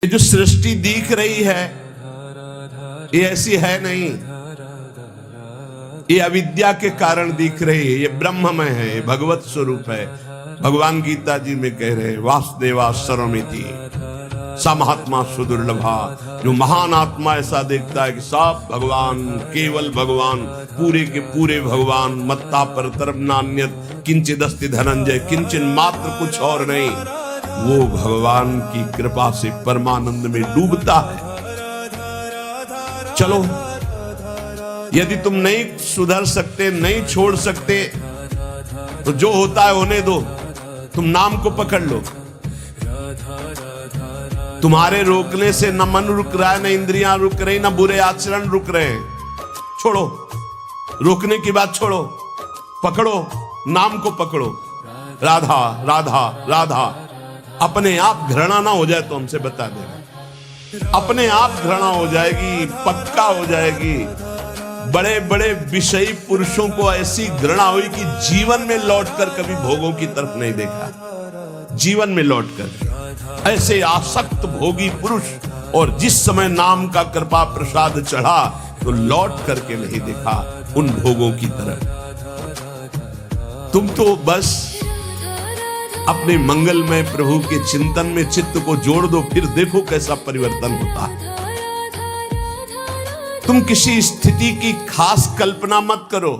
ये जो सृष्टि दिख रही है ये ऐसी है नहीं, ये अविद्या के कारण दिख रही है। ये ब्रह्ममय है, ये भगवत स्वरूप है। भगवान गीता जी में कह रहे हैं वासुदेवा सर्वमिति स महात्मा सुदुर्लभा। जो महान आत्मा ऐसा देखता है कि सब भगवान, केवल भगवान, पूरे के पूरे भगवान, मत्ता पर तरफ नान्यत किंचिदस्ति धनंजय, किंचन मात्र कुछ और नहीं, वो भगवान की कृपा से परमानंद में डूबता है। चलो, यदि तुम नहीं सुधर सकते, नहीं छोड़ सकते, तो जो होता है होने दो। तुम नाम को पकड़ लो। तुम्हारे रोकने से न मन रुक रहा है, न इंद्रियां रुक रही, न बुरे आचरण रुक रहे हैं। छोड़ो, रोकने की बात छोड़ो, पकड़ो, नाम को पकड़ो। राधा राधा राधा। अपने आप घृणा ना हो जाए तो हमसे बता देना, अपने आप घृणा हो जाएगी, पक्का हो जाएगी। बड़े बड़े विषयी पुरुषों को ऐसी घृणा हुई कि जीवन में लौटकर कभी भोगों की तरफ नहीं देखा। जीवन में लौटकर ऐसे आसक्त भोगी पुरुष, और जिस समय नाम का कृपा प्रसाद चढ़ा तो लौट करके नहीं देखा उन भोगों की तरफ। तुम तो बस अपने मंगलमय प्रभु के चिंतन में चित्त को जोड़ दो, फिर देखो कैसा परिवर्तन होता है। तुम किसी स्थिति की खास कल्पना मत करो,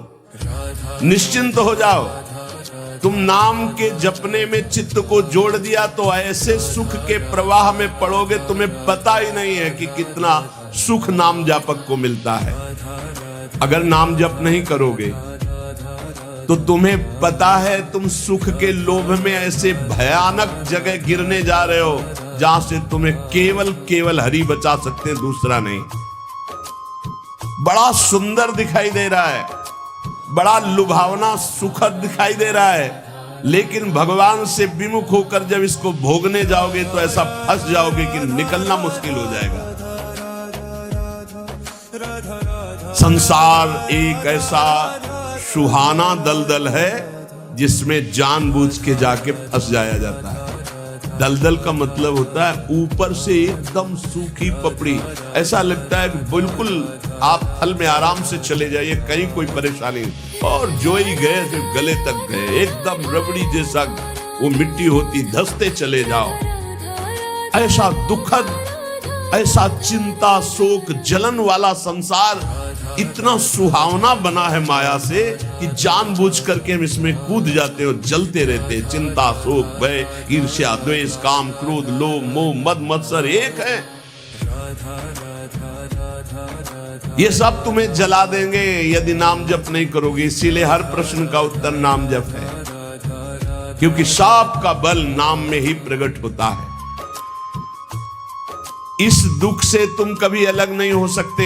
निश्चिंत हो जाओ। तुम नाम के जपने में चित्त को जोड़ दिया तो ऐसे सुख के प्रवाह में पड़ोगे, तुम्हें पता ही नहीं है कि कितना सुख नाम जापक को मिलता है। अगर नाम जप नहीं करोगे तो तुम्हें पता है तुम सुख के लोभ में ऐसे भयानक जगह गिरने जा रहे हो जहां से तुम्हें केवल केवल हरि बचा सकते, दूसरा नहीं। बड़ा सुंदर दिखाई दे रहा है, बड़ा लुभावना सुखद दिखाई दे रहा है, लेकिन भगवान से विमुख होकर जब इसको भोगने जाओगे तो ऐसा फंस जाओगे कि निकलना मुश्किल हो जाएगा। संसार एक ऐसा सुहाना दलदल है जिसमें जानबूझ के जाके फंस जाया जाता है। दलदल का मतलब होता है ऊपर से एकदम सूखी पपड़ी, ऐसा लगता है कि बिल्कुल आप फल में आराम से चले जाइए, कहीं कोई परेशानी नहीं, और जो ही गए तो गले तक गए, एकदम रबड़ी जैसा वो मिट्टी होती, धंसते चले जाओ। ऐसा दुखद, ऐसा चिंता शोक जलन वाला संसार इतना सुहावना बना है माया से कि जानबूझ करके हम इसमें कूद जाते और जलते रहते। चिंता शोक भय ईर्ष्या द्वेष काम क्रोध लोभ मोह मद मत्सर एक है, ये सब तुम्हें जला देंगे यदि नाम जप नहीं करोगे। इसीलिए हर प्रश्न का उत्तर नाम जप है, क्योंकि सब का बल नाम में ही प्रकट होता है। इस दुख से तुम कभी अलग नहीं हो सकते,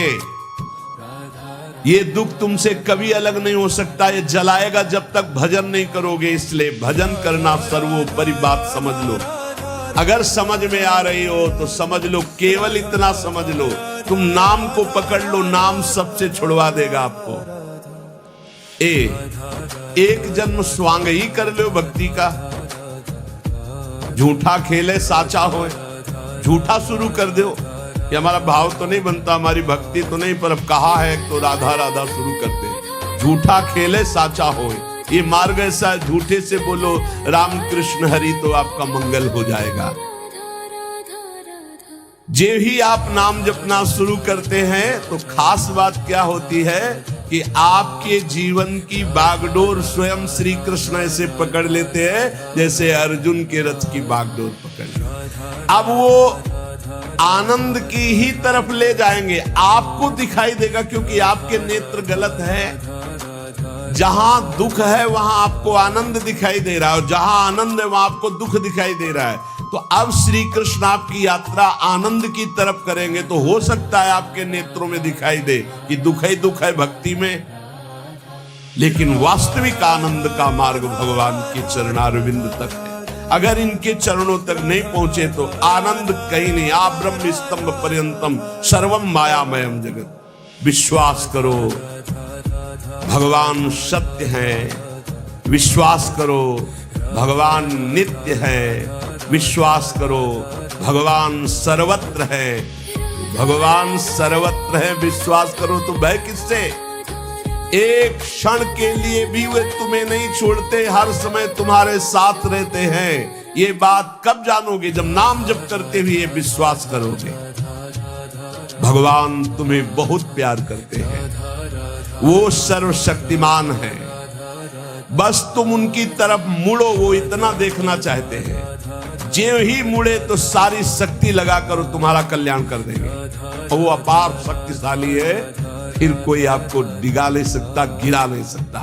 ये दुख तुमसे कभी अलग नहीं हो सकता, ये जलाएगा जब तक भजन नहीं करोगे। इसलिए भजन करना सर्वोपरि बात समझ लो। अगर समझ में आ रही हो तो समझ लो, केवल इतना समझ लो, तुम नाम को पकड़ लो, नाम सबसे छुड़वा देगा आपको। एक जन्म स्वांग ही कर लो भक्ति का। झूठा खेले साचा होए, झूठा शुरू कर दो कि हमारा भाव तो नहीं बनता, हमारी भक्ति तो नहीं, पर अब कहा है तो राधा राधा शुरू करते। झूठा खेले साचा होए, ये मार्ग ऐसा है, झूठे से बोलो राम कृष्ण हरि तो आपका मंगल हो जाएगा। जे ही आप नाम जपना शुरू करते हैं तो खास बात क्या होती है कि आपके जीवन की बागडोर स्वयं श्री कृष्ण ऐसे पकड़ लेते हैं जैसे अर्जुन के रथ की बागडोर पकड़ ली। अब वो आनंद की ही तरफ ले जाएंगे, आपको दिखाई देगा क्योंकि आपके नेत्र गलत है। जहां दुख है वहां आपको आनंद दिखाई दे रहा है, और जहां आनंद है वहां आपको दुख दिखाई दे रहा है। तो अब श्री कृष्ण आपकी यात्रा आनंद की तरफ करेंगे तो हो सकता है आपके नेत्रों में दिखाई दे कि दुख ही दुख है भक्ति में, लेकिन वास्तविक आनंद का मार्ग भगवान के चरणारविंद तक है। अगर इनके चरणों तक नहीं पहुंचे तो आनंद कहीं नहीं। आ ब्रह्म स्तंभ पर्यंतम सर्वम मायामयम जगत। विश्वास करो भगवान सत्य है, विश्वास करो भगवान नित्य है, विश्वास करो भगवान सर्वत्र है, भगवान सर्वत्र है। विश्वास करो तो भय किससे? एक क्षण के लिए भी वे तुम्हें नहीं छोड़ते, हर समय तुम्हारे साथ रहते हैं। ये बात कब जानोगे? जब नाम जप करते हुए विश्वास करोगे। भगवान तुम्हें बहुत प्यार करते हैं, वो सर्वशक्तिमान है। बस तुम उनकी तरफ मुड़ो, वो इतना देखना चाहते हैं। जो ही मुड़े तो सारी शक्ति लगाकर तुम्हारा कल्याण कर देंगे। और वो अपार शक्तिशाली है, फिर कोई आपको डिगा नहीं सकता, गिरा नहीं सकता।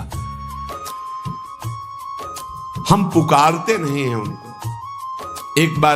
हम पुकारते नहीं हैं उनको। एक बार